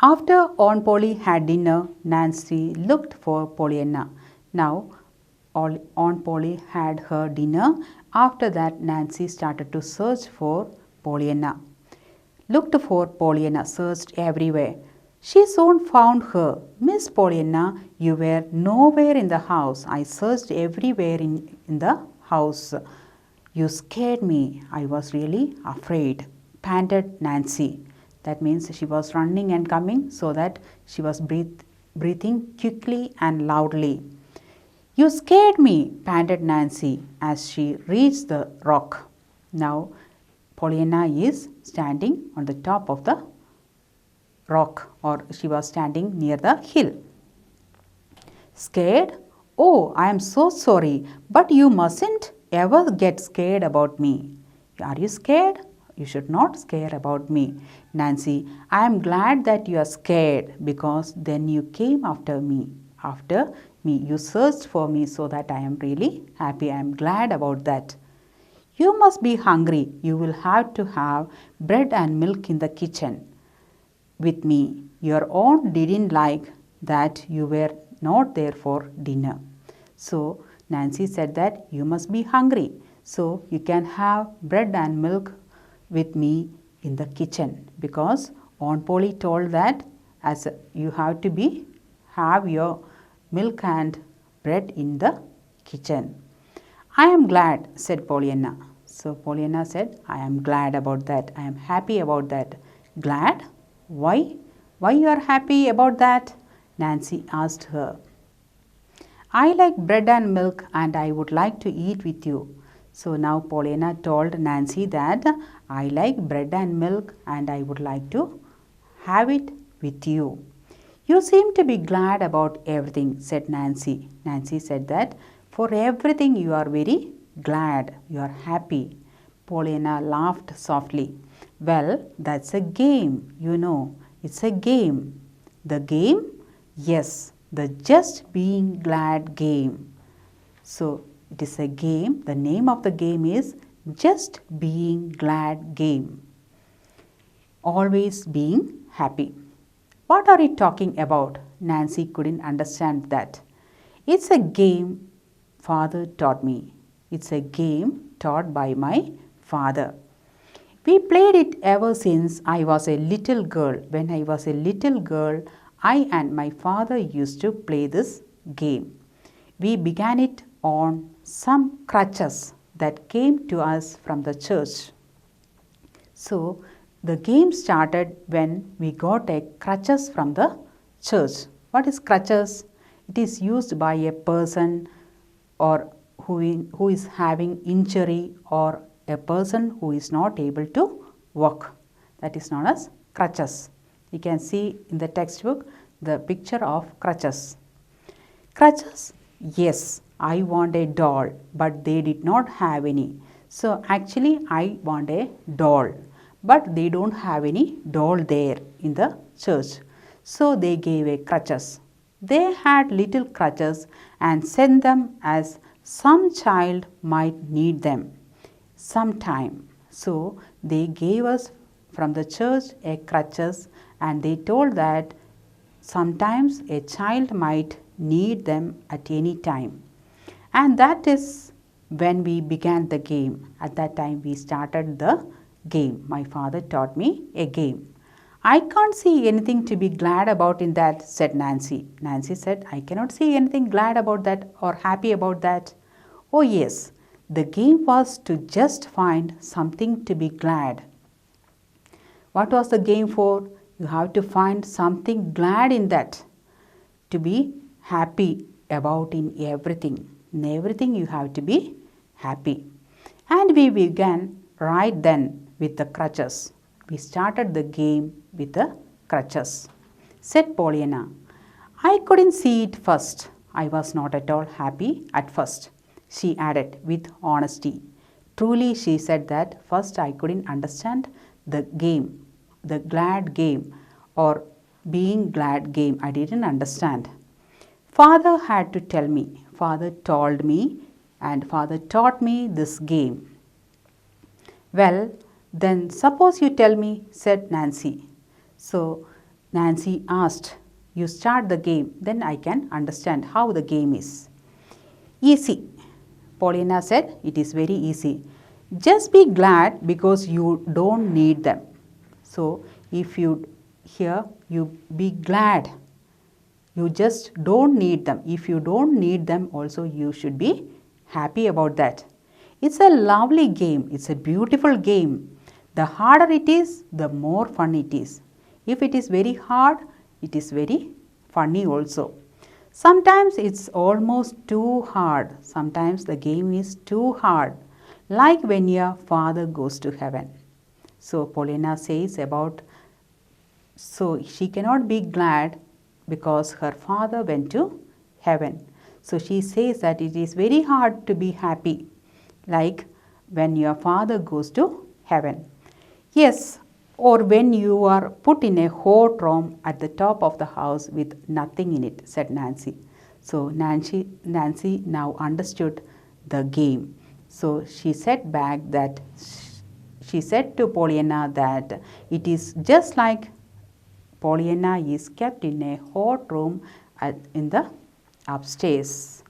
After Aunt Polly had dinner, Nancy looked for Pollyanna. Now, Aunt Polly had her dinner. After that, Nancy started to search for Pollyanna. Looked for Pollyanna, searched everywhere. She soon found her. Miss Pollyanna, you were nowhere in the house. I searched everywhere in the house. You scared me. I was really afraid, panted Nancy. That means she was running and coming so that she was breathing quickly and loudly. You scared me, panted Nancy as she reached the rock. Now, Pollyanna is standing on the top of the rock, or she was standing near the hill. Scared? Oh, I am so sorry, but you mustn't ever get scared about me. Are you scared? You should not scare about me. Nancy, I am glad that you are scared because then you came after me. After me, you searched for me, so that I am really happy. I am glad about that. You must be hungry. You will have to have bread and milk in the kitchen with me. Your aunt didn't like that you were not there for dinner. So Nancy said that you must be hungry. So you can have bread and milk with me in the kitchen, because Aunt Polly told that as you have to have your milk and bread in the kitchen. I am glad, said Pollyanna. So Pollyanna said, I am glad about that. I am happy about that. Glad? Why? Why you are happy about that? Nancy asked her. I like bread and milk and I would like to eat with you. So now Pollyanna told Nancy that I like bread and milk and I would like to have it with you. You seem to be glad about everything, said Nancy. Nancy said that for everything you are very glad, you are happy. Pollyanna laughed softly. Well, that's a game, you know. It's a game. The game? Yes, the just being glad game. So, it is a game. The name of the game is Just Being Glad Game. Always being happy. What are you talking about? Nancy couldn't understand that. It's a game Father taught me. It's a game taught by my father. We played it ever since I was a little girl. When I was a little girl, I and my father used to play this game. We began it on some crutches that came to us from the church. So, the game started when we got a crutches from the church. What is crutches? It is used by a person or who is having injury, or a person who is not able to walk. That is known as crutches. You can see in the textbook the picture of crutches. Crutches? Yes, I want a doll, but they did not have any. So actually I want a doll, but they don't have any doll there in the church. So they gave a crutches. They had little crutches and sent them as some child might need them sometime. So they gave us from the church a crutches, and they told that sometimes a child might need them at any time. And that is when we began the game. At that time we started the game. My father taught me a game. I can't see anything to be glad about in that, said Nancy. Nancy said, I cannot see anything glad about that or happy about that. Oh yes, the game was to just find something to be glad. What was the game for? You have to find something glad in that, to be happy about in everything. In everything you have to be happy. And we began right then with the crutches. We started the game with the crutches, said Pollyanna. I couldn't see it first. I was not at all happy at first, she added with honesty. Truly, she said that first I couldn't understand the game, the glad game or being glad game. I didn't understand. Father had to tell me. Father told me and father taught me this game. Well, then suppose you tell me, said Nancy. So Nancy asked. You start the game, then I can understand how the game is. Easy. Pollyanna said, it is very easy. Just be glad because you don't need them. So, if you here, you be glad. You just don't need them. If you don't need them, also you should be happy about that. It's a lovely game. It's a beautiful game. The harder it is, the more fun it is. If it is very hard, it is very funny also. Sometimes it's almost too hard. Sometimes the game is too hard. Like when your father goes to heaven. So Pollyanna says about, so she cannot be glad because her father went to heaven. So she says that it is very hard to be happy, like when your father goes to heaven. Yes, or when you are put in a hot room at the top of the house with nothing in it, said Nancy. So Nancy now understood the game. So she said back that she said to Pollyanna that it is just like Pollyanna is kept in a hot room in the upstairs.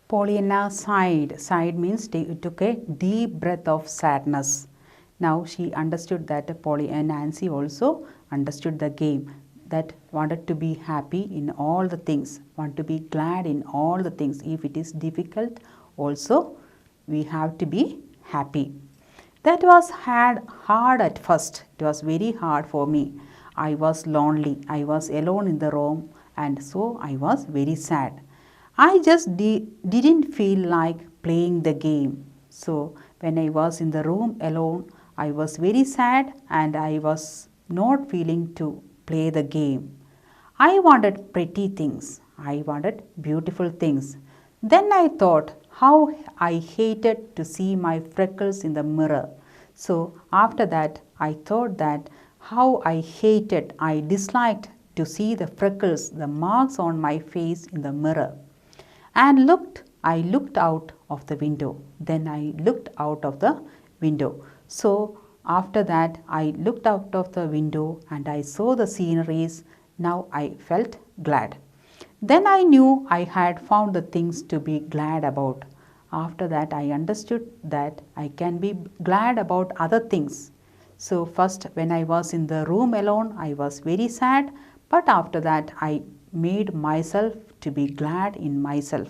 Pollyanna sighed. Sighed means took a deep breath of sadness. Now she understood that Nancy also understood the game, that wanted to be happy in all the things, want to be glad in all the things. If it is difficult, also we have to be happy. That was hard at first. It was very hard for me. I was lonely. I was alone in the room, and so I was very sad. I just didn't feel like playing the game. So when I was in the room alone, I was very sad and I was not feeling to play the game. I wanted pretty things. I wanted beautiful things. Then I thought how I hated to see my freckles in the mirror. So after that, I thought that how I disliked to see the freckles, the marks on my face in the mirror. And I looked out of the window. Then I looked out of the window. So after that, I looked out of the window and I saw the sceneries. Now I felt glad. Then I knew I had found the things to be glad about. After that, I understood that I can be glad about other things. So first, when I was in the room alone, I was very sad. But after that, I made myself to be glad in myself.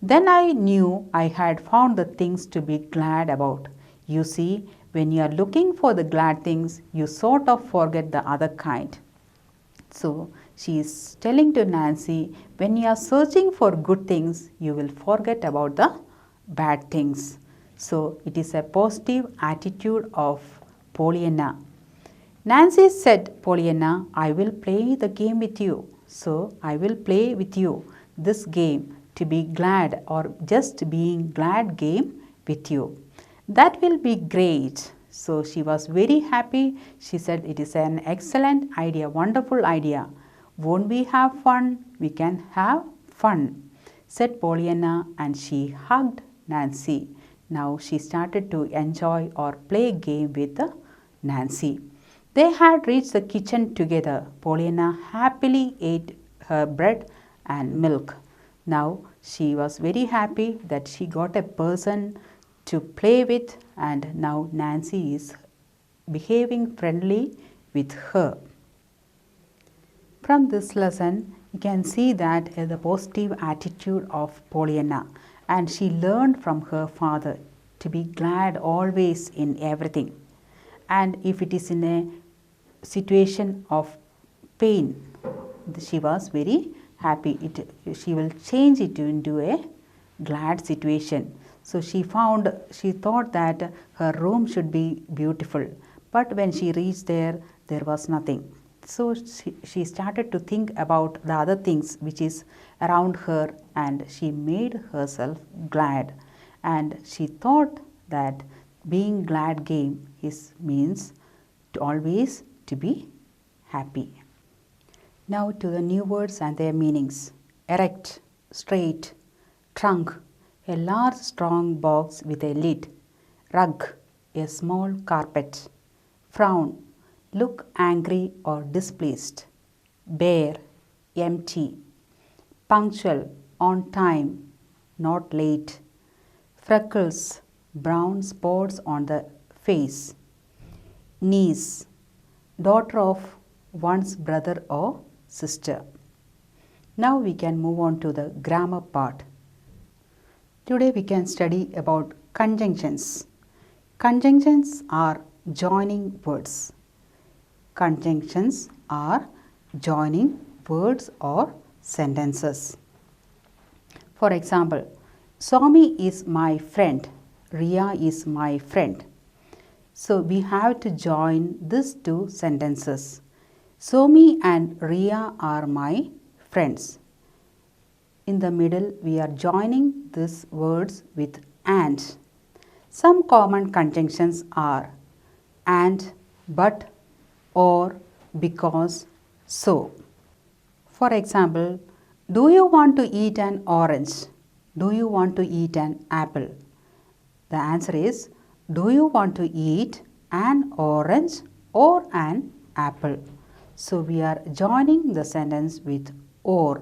Then I knew I had found the things to be glad about. You see, when you are looking for the glad things, you sort of forget the other kind. So she is telling to Nancy, when you are searching for good things, you will forget about the bad things. So it is a positive attitude of Pollyanna. Nancy said, Pollyanna, I will play the game with you. So I will play with you this game to be glad, or just being glad game with you. That will be great. So she was very happy. She said, it is an excellent idea, wonderful idea. Won't we have fun? We can have fun, said Pollyanna, and she hugged Nancy. Now she started to enjoy or play game with Nancy. They had reached the kitchen together. Pollyanna happily ate her bread and milk. Now she was very happy that she got a person to play with, and now Nancy is behaving friendly with her. From this lesson, you can see that the positive attitude of Pollyanna, and she learned from her father to be glad always in everything. And if it is in a situation of pain, she was very happy. She will change it into a glad situation. So she thought that her room should be beautiful. But when she reached there was nothing. So she started to think about the other things which is around her, and she made herself glad. And she thought that being glad game means to always to be happy. Now to the new words and their meanings. Erect, straight, trunk, a large strong box with a lid. Rug, a small carpet. Frown, look angry or displeased. Bare, empty. Punctual, on time, not late. Freckles, brown spots on the face. Niece, daughter of one's brother or sister. Now we can move on to the grammar part. Today we can study about conjunctions. Conjunctions are joining words. Conjunctions are joining words or sentences. For example, Swami is my friend, Riya is my friend. So we have to join these two sentences. Swami and Riya are my friends. In the middle, we are joining these words with and. Some common conjunctions are and, but, or, because, so. For example, do you want to eat an orange? Do you want to eat an apple? The answer is, do you want to eat an orange or an apple? So we are joining the sentence with or.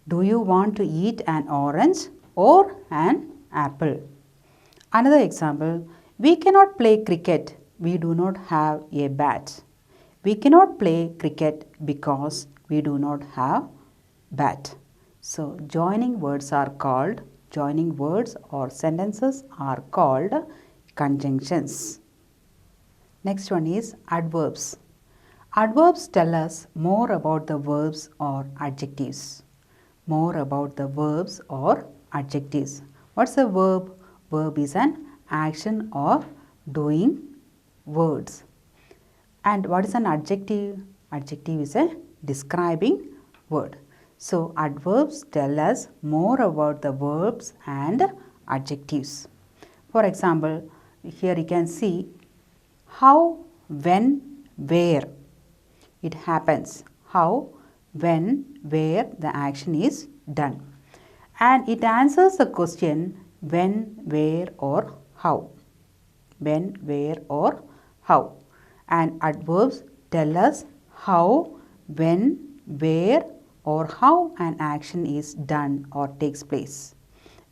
Do you want to eat an orange or an apple? Another example, we cannot play cricket. We do not have a bat. We cannot play cricket because we do not have bat. So joining words or sentences are called conjunctions. Next one is adverbs. Adverbs tell us more about the verbs or adjectives. More about the verbs or adjectives. What's a verb? Verb is an action or doing words. And what is an adjective? Adjective is a describing word. So adverbs tell us more about the verbs and adjectives. For example, here you can see how, when, where it happens. How, when, where the action is done. And it answers the question when, where or how. When, where or how. And adverbs tell us how, when, where or how an action is done or takes place.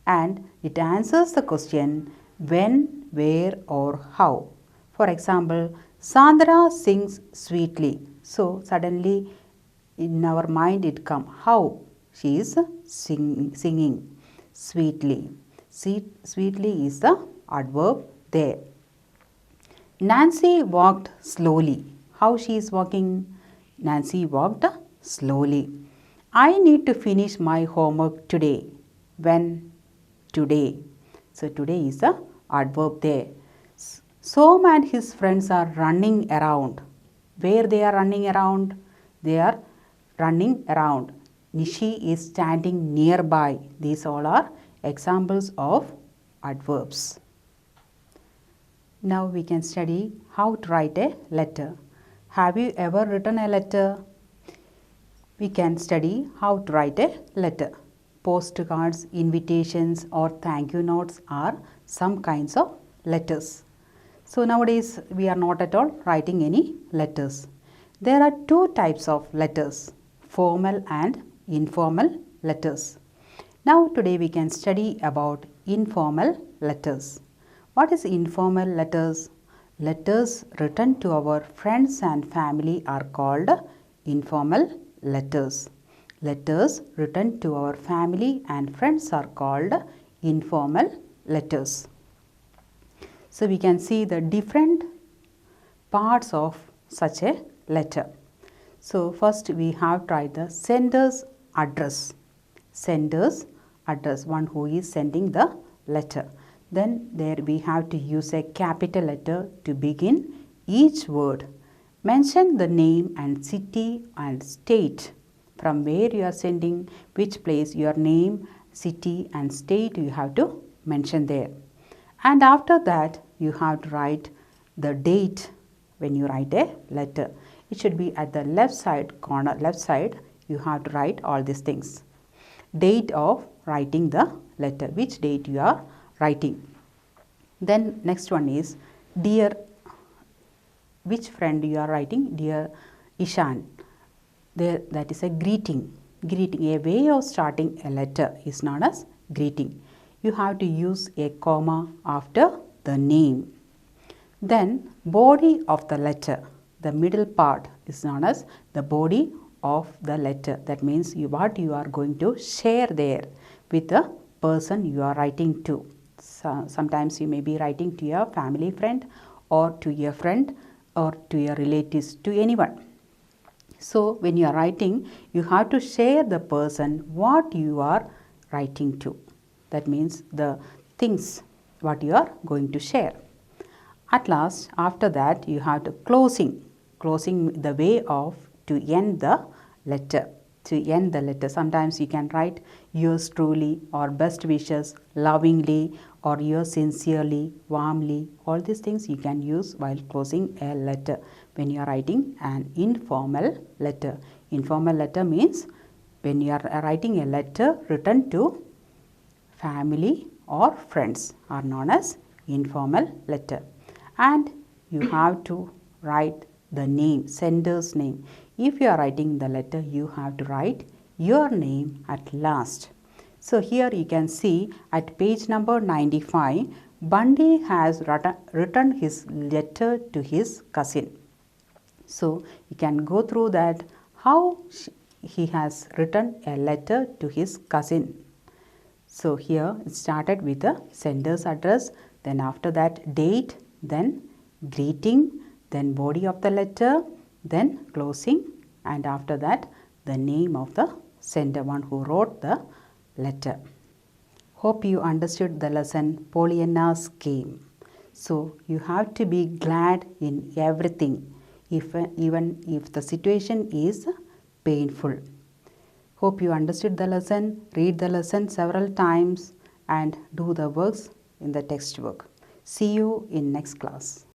And it answers the question when, where or how. For example, Sandra sings sweetly. So suddenly in our mind it comes how she is singing sweetly. Sweetly is the adverb there. Nancy walked slowly. How she is walking? Nancy walked slowly. I need to finish my homework today. When? Today. So today is the adverb there. Som and his friends are running around. Where they are running around? They are running around. Nishi is standing nearby. These all are examples of adverbs. Now we can study how to write a letter. Have you ever written a letter? We can study how to write a letter. Postcards, invitations or thank you notes are some kinds of letters. So nowadays we are not at all writing any letters. There are two types of letters, formal and informal letters. Now today we can study about informal letters. What is informal letters? Letters written to our friends and family are called informal letters. Letters written to our family and friends are called informal letters. So we can see the different parts of such a letter. So first we have tried the sender's address. Sender's address, one who is sending the letter. Then there we have to use a capital letter to begin each word. Mention the name and city and state from where you are sending, which place, your name, city and state you have to mention there. And after that you have to write the date when you write a letter. It should be at the left side corner, left side you have to write all these things. Date of writing the letter, which date you are writing. Then next one is dear which friend you are writing, dear Ishan. There, that is a greeting. Greeting, a way of starting a letter is known as greeting. You have to use a comma after the name. Then body of the letter, the middle part is known as the body of the letter. That means what you are going to share there with the person you are writing to. So, sometimes you may be writing to your family friend or to your friend or to your relatives, to anyone. So when you are writing, you have to share the person what you are writing to. That means the things what you are going to share. At last, after that, you have to closing the way of to end the letter. To end the letter, sometimes you can write yours truly or best wishes, lovingly or yours sincerely, warmly. All these things you can use while closing a letter when you are writing an informal letter. Informal letter means when you are writing a letter written to family or friends are known as informal letter. And you have to write the name, sender's name. If you are writing the letter, you have to write your name at last. So here you can see at page number 95, Bundy has written his letter to his cousin. So you can go through that how he has written a letter to his cousin. So here it started with the sender's address, then after that date, then greeting, then body of the letter, then closing, and after that the name of the sender, one who wrote the letter. Hope you understood the lesson Pollyanna's game. So you have to be glad in everything, even if the situation is painful. Hope you understood the lesson. Read the lesson several times and do the works in the textbook. See you in next class.